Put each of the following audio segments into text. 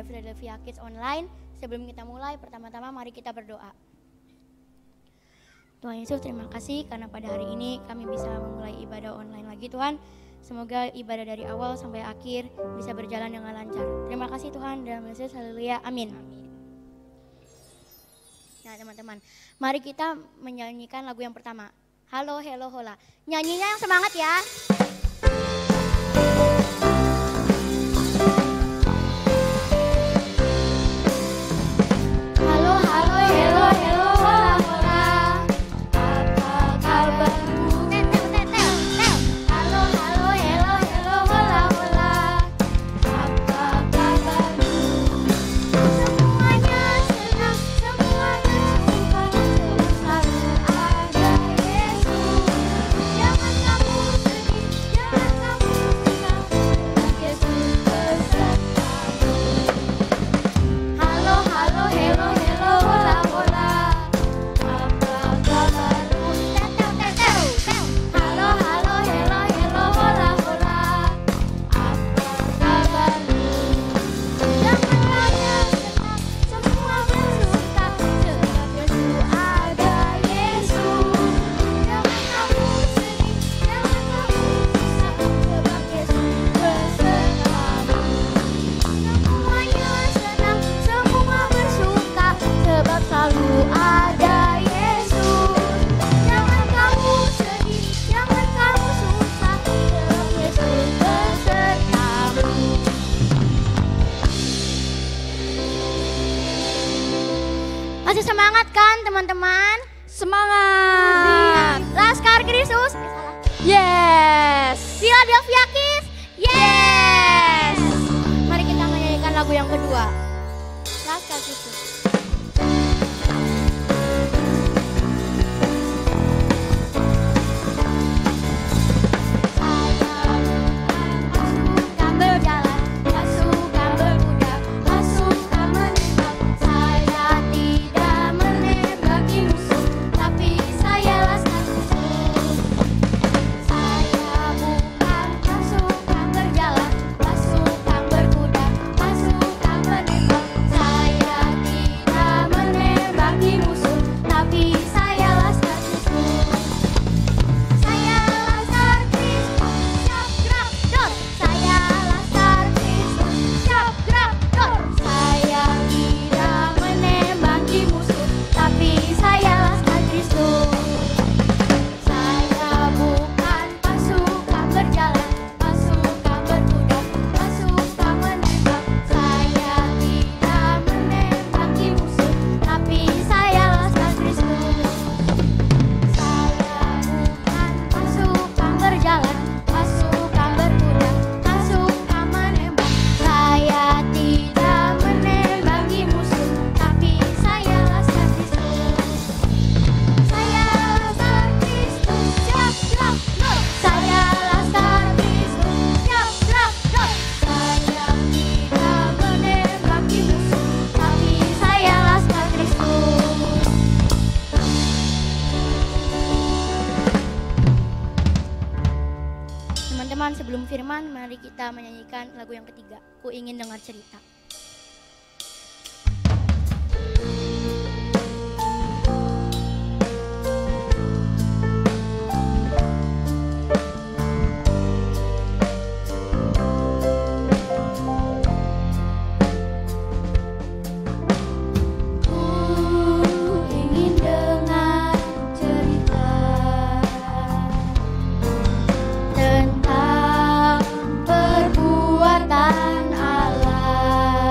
Philadelphia Kids Online. Sebelum kita mulai, pertama-tama mari kita berdoa. Tuhan Yesus, terima kasih karena pada hari ini kami bisa memulai ibadah online lagi Tuhan. Semoga ibadah dari awal sampai akhir bisa berjalan dengan lancar. Terima kasih Tuhan, dalam Yesus, haleluya, amin. Nah teman-teman, mari kita menyanyikan lagu yang pertama. Halo, hello, hola. Nyanyinya yang semangat ya. Halo, halo, hello, hello, hola, hola. Apa kabarmu? Tetel, tetel, tel. Halo, halo, hello, hello, hola, hola. Apa kabarmu? Semuanya senang, semuanya suka, selalu ada Yesus. Jangan kamu sedih, jangan kamu senang, Yesus besertamu. Halo, halo, hello, hello, hola, hola. Apa kabarmu? Tetel, tetel, tel. Halo, halo, hello, hello, hola, hola. Apa kabarmu? Jangan tanya senang, semua bersuka, sebab Yesus ada Yesus. Jangan kamu sedih, jangan kamu susah, sebab Yesus besertamu. Semuanya senang, semua bersuka, sebab selalu ada Yesus. Jangan kamu sedih, jangan kamu susah, sebab Yesus besertamu. Masih semangat kan teman-teman? Semangat. Laskar Kristus. Yes. Philadelphia Kids. Yes. Mari kita menyanyikan lagu yang kedua. Laskar Kristus. Pasukan berjalan, pasukan berkuda, pasukan menembak. Saya tidak menembaki musuh, tapi saya laskar Kristus. Saya bukan pasukan berjalan, pasukan berkuda, pasukan menembak. Saya tidak menembaki musuh, tapi saya laskar Kristus. Saya laskar Kristus, siap gerak dor. Saya laskar Kristus, siap gerak dor. Saya tidak menembaki musuh, tapi saya laskar Kristus. Saya bukan pasukan berjalan, pasukan berkuda, pasukan menembak. Saya tidak menembaki musuh, tapi saya laskar Kristus. Saya bukan pasukan berjalan, pasukan berkuda, pasukan menembak. Saya tidak menembaki musuh, tapi saya laskar Kristus. Saya laskar Kristus, siap gerak dor. Saya laskar Kristus, siap gerak dor. Saya tidak menembaki musuh, tapi saya laskar Kristus. Teman-teman, sebelum firman, mari kita menyanyikan lagu yang ketiga. Ku ingin dengar cerita. Ku ingin dengar cerita tentang perbuatan Allah.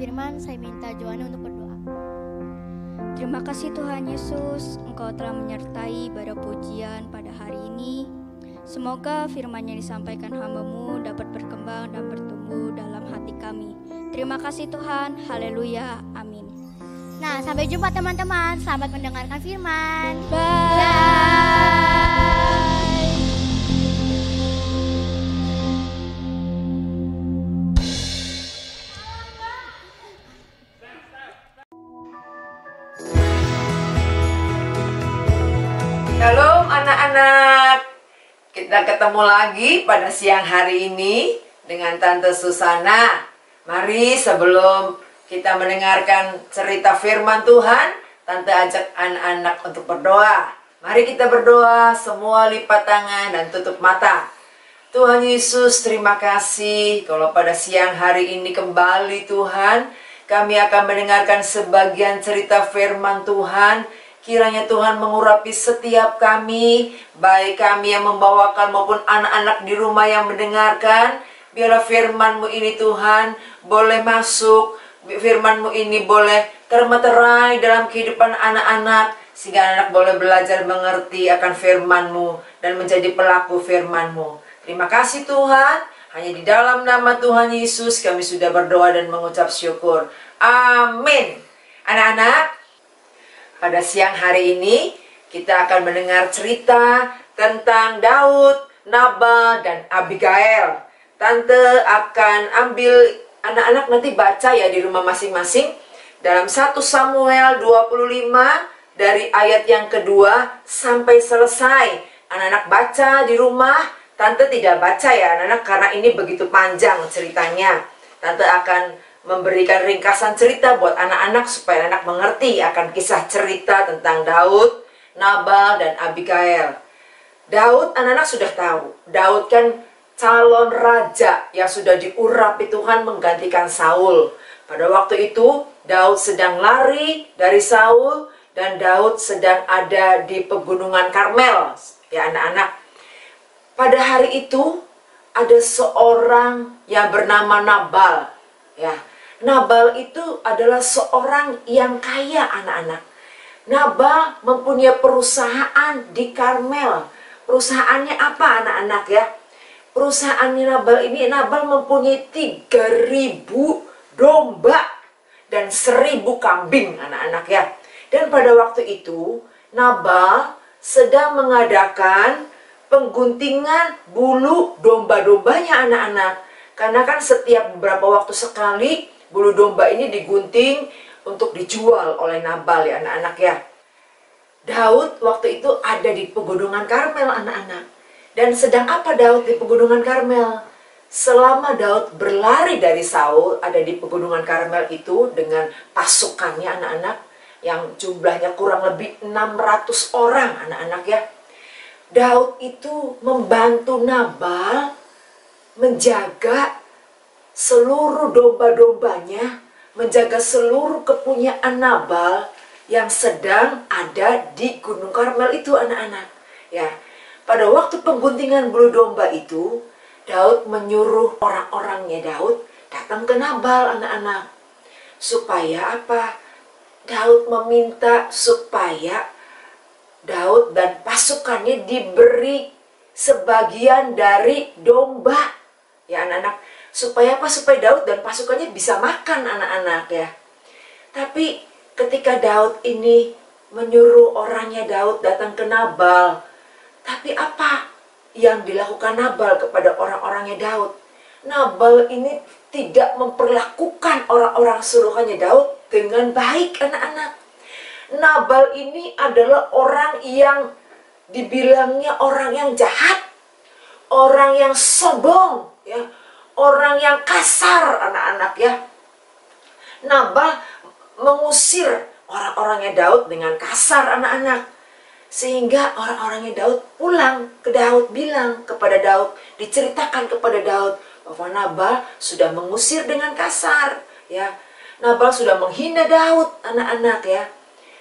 firman, saya minta Joanne untuk berdoa. Terima kasih Tuhan Yesus, Engkau telah menyertai ibadah pujian pada hari ini. Semoga firman yang disampaikan hamba-Mu dapat berkembang dan bertumbuh dalam hati kami. Terima kasih Tuhan, haleluya, amin. Nah, sampai jumpa teman-teman. Selamat mendengarkan firman. Bye. Shalom anak-anak, kita ketemu lagi pada siang hari ini dengan Tante Susana. Mari sebelum kita mendengarkan cerita firman Tuhan, Tante ajak anak-anak untuk berdoa. Mari kita berdoa, semua lipat tangan dan tutup mata. Tuhan Yesus, terima kasih kalau pada siang hari ini kembali Tuhan, kami akan mendengarkan sebagian cerita firman Tuhan. Kiranya Tuhan mengurapi setiap kami, baik kami yang membawakan maupun anak-anak di rumah yang mendengarkan. Biarlah firman-Mu ini Tuhan boleh masuk, firman-Mu ini boleh termeterai dalam kehidupan anak-anak, sehingga anak boleh belajar mengerti akan firman-Mu dan menjadi pelaku firman-Mu. Terima kasih Tuhan, hanya di dalam nama Tuhan Yesus kami sudah berdoa dan mengucap syukur. Amin. Anak-anak, pada siang hari ini kita akan mendengar cerita tentang Daud, Nabal, dan Abigail. Tante akan ambil anak-anak nanti baca ya di rumah masing-masing dalam 1 Samuel 25 dari ayat yang kedua sampai selesai. Anak-anak baca di rumah, Tante tidak baca ya anak-anak karena ini begitu panjang ceritanya. Tante akan memberikan ringkasan cerita buat anak-anak supaya anak mengerti akan kisah cerita tentang Daud, Nabal, dan Abigail. Daud, anak-anak sudah tahu. Daud kan calon raja yang sudah diurapi Tuhan menggantikan Saul. Pada waktu itu, Daud sedang lari dari Saul dan Daud sedang ada di pegunungan Karmel. Ya anak-anak, pada hari itu ada seorang yang bernama Nabal. Ya, Nabal itu adalah seorang yang kaya anak-anak. Nabal mempunyai perusahaan di Karmel. Perusahaannya apa anak-anak ya? Perusahaannya Nabal ini, Nabal mempunyai 3.000 domba dan 1.000 kambing anak-anak ya. Dan pada waktu itu Nabal sedang mengadakan pengguntingan bulu domba-dombanya anak-anak. Karena kan setiap beberapa waktu sekali bulu domba ini digunting untuk dijual oleh Nabal ya anak-anak ya. Daud waktu itu ada di pegunungan Karmel anak-anak. Dan sedang apa Daud di pegunungan Karmel? Selama Daud berlari dari Saul ada di pegunungan Karmel itu dengan pasukannya anak-anak yang jumlahnya kurang lebih 600 orang anak-anak ya. Daud itu membantu Nabal menjaga seluruh domba-dombanya, menjaga seluruh kepunyaan Nabal yang sedang ada di Gunung Karmel itu anak-anak. Ya, pada waktu pengguntingan bulu domba itu, Daud menyuruh orang-orangnya Daud datang ke Nabal anak-anak. Supaya apa? Daud meminta supaya Daud dan pasukannya diberi sebagian dari domba. Ya anak-anak, supaya apa? Supaya Daud dan pasukannya bisa makan anak-anak ya. Tapi ketika Daud ini menyuruh orangnya Daud datang ke Nabal, tapi apa yang dilakukan Nabal kepada orang-orangnya Daud? Nabal ini tidak memperlakukan orang-orang suruhannya Daud dengan baik anak-anak. Nabal ini adalah orang yang dibilangnya orang yang jahat, orang yang sombong ya, orang yang kasar anak-anak ya. Nabal mengusir orang-orangnya Daud dengan kasar anak-anak. Sehingga orang-orangnya Daud pulang ke Daud, bilang kepada Daud, diceritakan kepada Daud bahwa Nabal sudah mengusir dengan kasar ya. Nabal sudah menghina Daud anak-anak ya.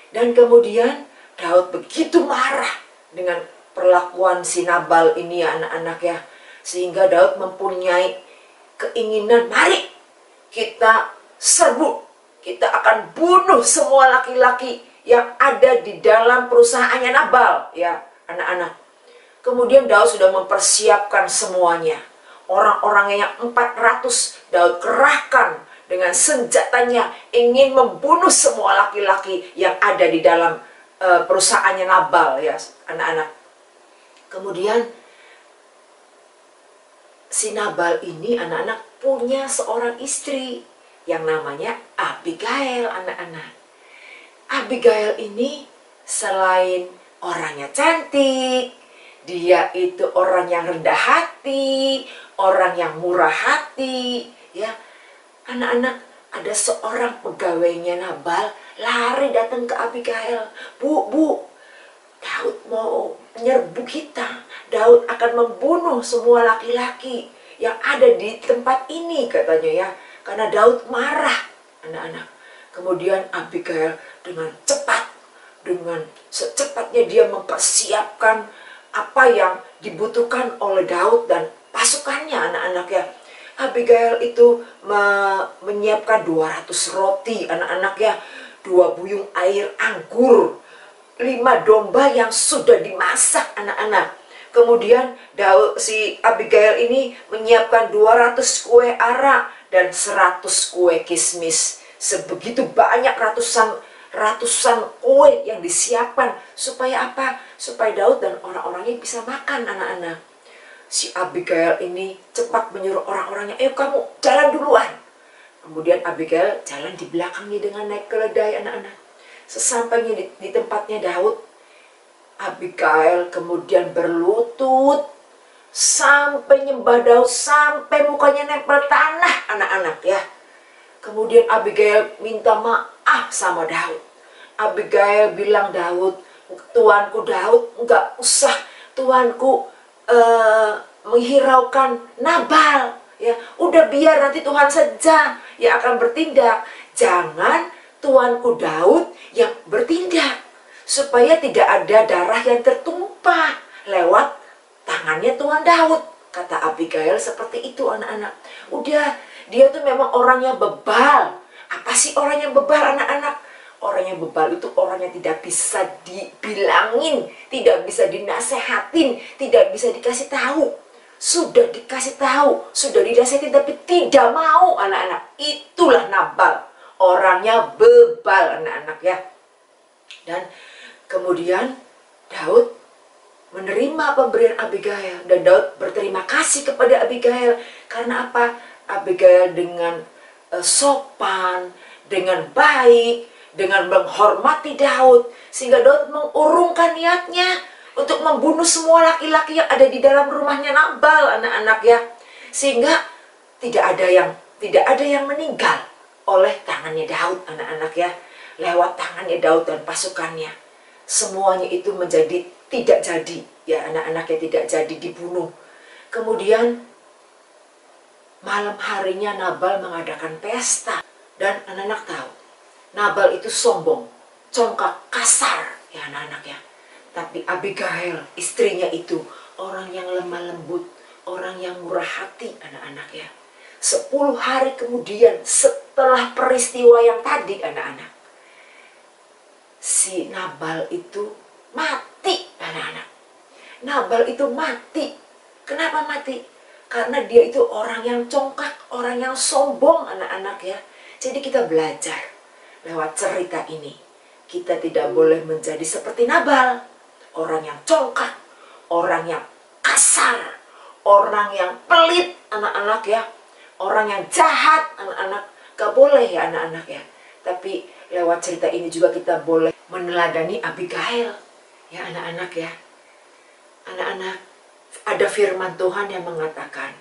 Dan kemudian Daud begitu marah dengan perlakuan si Nabal ini ya anak-anak ya. Sehingga Daud mempunyai keinginan, mari kita serbu. Kita akan bunuh semua laki-laki yang ada di dalam perusahaannya Nabal, ya anak-anak. Kemudian Daud sudah mempersiapkan semuanya. Orang-orangnya yang 400 Daud kerahkan dengan senjatanya, ingin membunuh semua laki-laki yang ada di dalam perusahaannya Nabal, ya anak-anak. Kemudian si Nabal ini anak-anak punya seorang istri yang namanya Abigail, anak-anak. Abigail ini selain orangnya cantik, dia itu orang yang rendah hati, orang yang murah hati, ya. Anak-anak, ada seorang pegawainya Nabal lari datang ke Abigail. Bu, Daud mau menyerbu kita. Daud akan membunuh semua laki-laki yang ada di tempat ini, katanya, ya. Karena Daud marah, anak-anak. Kemudian Abigail dengan cepat, dengan secepatnya dia mempersiapkan apa yang dibutuhkan oleh Daud dan pasukannya, anak-anak, ya. Abigail itu menyiapkan 200 roti, anak-anak, ya. 2 buyung air anggur, 5 domba yang sudah dimasak, anak-anak. Kemudian si Abigail ini menyiapkan 200 kue arak dan 100 kue kismis. Sebegitu banyak ratusan kue yang disiapkan. Supaya apa? Supaya Daud dan orang-orangnya bisa makan, anak-anak. Si Abigail ini cepat menyuruh orang-orangnya, ayo kamu jalan duluan. Kemudian Abigail jalan di belakangnya dengan naik keledai, anak-anak. Sesampainya di tempatnya Daud, Abigail kemudian berlutut sampai nyembah Daud, sampai mukanya nempel tanah, anak-anak, ya. Kemudian Abigail minta maaf sama Daud. Abigail bilang, Daud, tuanku Daud, enggak usah tuanku menghiraukan Nabal, ya. Udah biar nanti Tuhan saja yang akan bertindak. Jangan tuanku Daud yang bertindak, supaya tidak ada darah yang tertumpah lewat tangannya Tuan Daud. Kata Abigail seperti itu, anak-anak. Udah, dia tuh memang orangnya bebal. Apa sih orang yang bebal, anak-anak? Orang yang bebal itu orang yang tidak bisa dibilangin, tidak bisa dinasehatin, tidak bisa dikasih tahu. Sudah dikasih tahu, sudah dinasehatin, tapi tidak mau, anak-anak. Itulah Nabal. Orangnya bebal, anak-anak, ya. Dan kemudian Daud menerima pemberian Abigail, dan Daud berterima kasih kepada Abigail. Karena apa? Abigail dengan sopan, dengan baik, dengan menghormati Daud, sehingga Daud mengurungkan niatnya untuk membunuh semua laki-laki yang ada di dalam rumahnya Nabal, anak-anak, ya. Sehingga tidak ada yang meninggal oleh tangannya Daud, anak-anak, ya. Lewat tangannya Daud dan pasukannya, semuanya itu menjadi tidak jadi, ya, anak-anaknya tidak jadi dibunuh. Kemudian malam harinya Nabal mengadakan pesta, dan anak-anak tahu Nabal itu sombong, congkak, kasar, ya anak-anak, ya. Tapi Abigail, istrinya itu orang yang lemah lembut, orang yang murah hati, anak-anak, ya. 10 hari kemudian setelah peristiwa yang tadi, anak-anak, si Nabal itu mati, anak-anak. Nabal itu mati. Kenapa mati? Karena dia itu orang yang congkak, orang yang sombong, anak-anak, ya. Jadi kita belajar lewat cerita ini, kita tidak boleh menjadi seperti Nabal, orang yang congkak, orang yang kasar, orang yang pelit, anak-anak, ya. Orang yang jahat, anak-anak. Gak boleh, ya, anak-anak, ya. Tapi lewat cerita ini juga kita boleh meneladani Abigail, ya, anak-anak, ya. Anak-anak, ada firman Tuhan yang mengatakan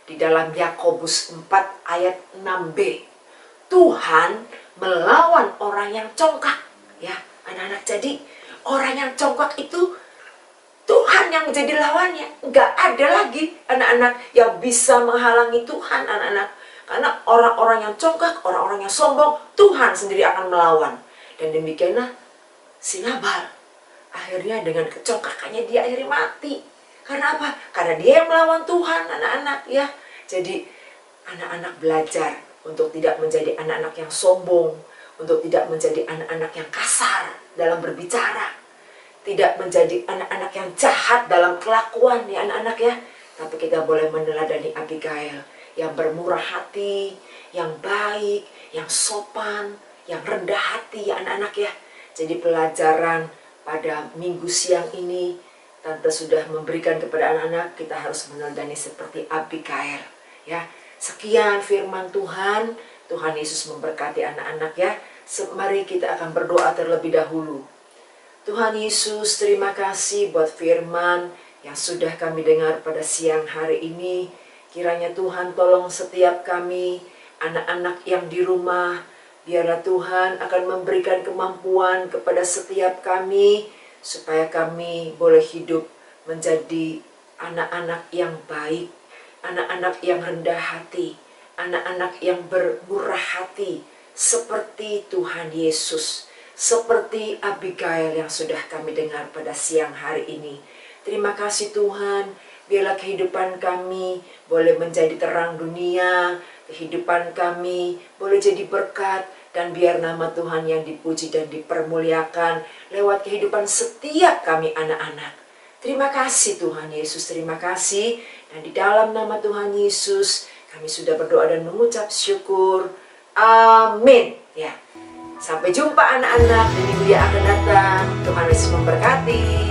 di dalam Yakobus 4 ayat 6b, Tuhan melawan orang yang congkak, ya, anak-anak. Jadi orang yang congkak itu Tuhan yang menjadi lawannya. Nggak ada lagi, anak-anak, yang bisa menghalangi Tuhan, anak-anak. Karena orang-orang yang congkak, orang-orang yang sombong, Tuhan sendiri akan melawan. Dan demikianlah si Nabal, akhirnya dengan kecongkakannya dia akhirnya mati. Karena apa? Karena dia yang melawan Tuhan, anak-anak, ya. Jadi anak-anak belajar untuk tidak menjadi anak-anak yang sombong, untuk tidak menjadi anak-anak yang kasar dalam berbicara, tidak menjadi anak-anak yang jahat dalam kelakuan ya anak-anak ya. Tapi kita boleh meneladani Abigail yang bermurah hati, yang baik, yang sopan, yang rendah hati ya anak-anak ya. Jadi pelajaran pada minggu siang ini, Tante sudah memberikan kepada anak-anak, kita harus meneladani seperti Abigail ya. Sekian firman Tuhan. Tuhan Yesus memberkati anak-anak ya. Mari kita akan berdoa terlebih dahulu. Tuhan Yesus, terima kasih buat firman yang sudah kami dengar pada siang hari ini. Kiranya Tuhan tolong setiap kami, anak-anak yang di rumah, biarlah Tuhan akan memberikan kemampuan kepada setiap kami, supaya kami boleh hidup menjadi anak-anak yang baik, anak-anak yang rendah hati, anak-anak yang bermurah hati, seperti Tuhan Yesus, seperti Abigail yang sudah kami dengar pada siang hari ini. Terima kasih Tuhan, biarlah kehidupan kami boleh menjadi terang dunia, kehidupan kami boleh jadi berkat, dan biar nama Tuhan yang dipuji dan dipermuliakan lewat kehidupan setiap kami anak-anak. Terima kasih Tuhan Yesus, terima kasih. Dan di dalam nama Tuhan Yesus kami sudah berdoa dan mengucap syukur. Amin. Ya. Sampai jumpa anak-anak di minggu yang akan datang. Tuhan Yesus memberkati.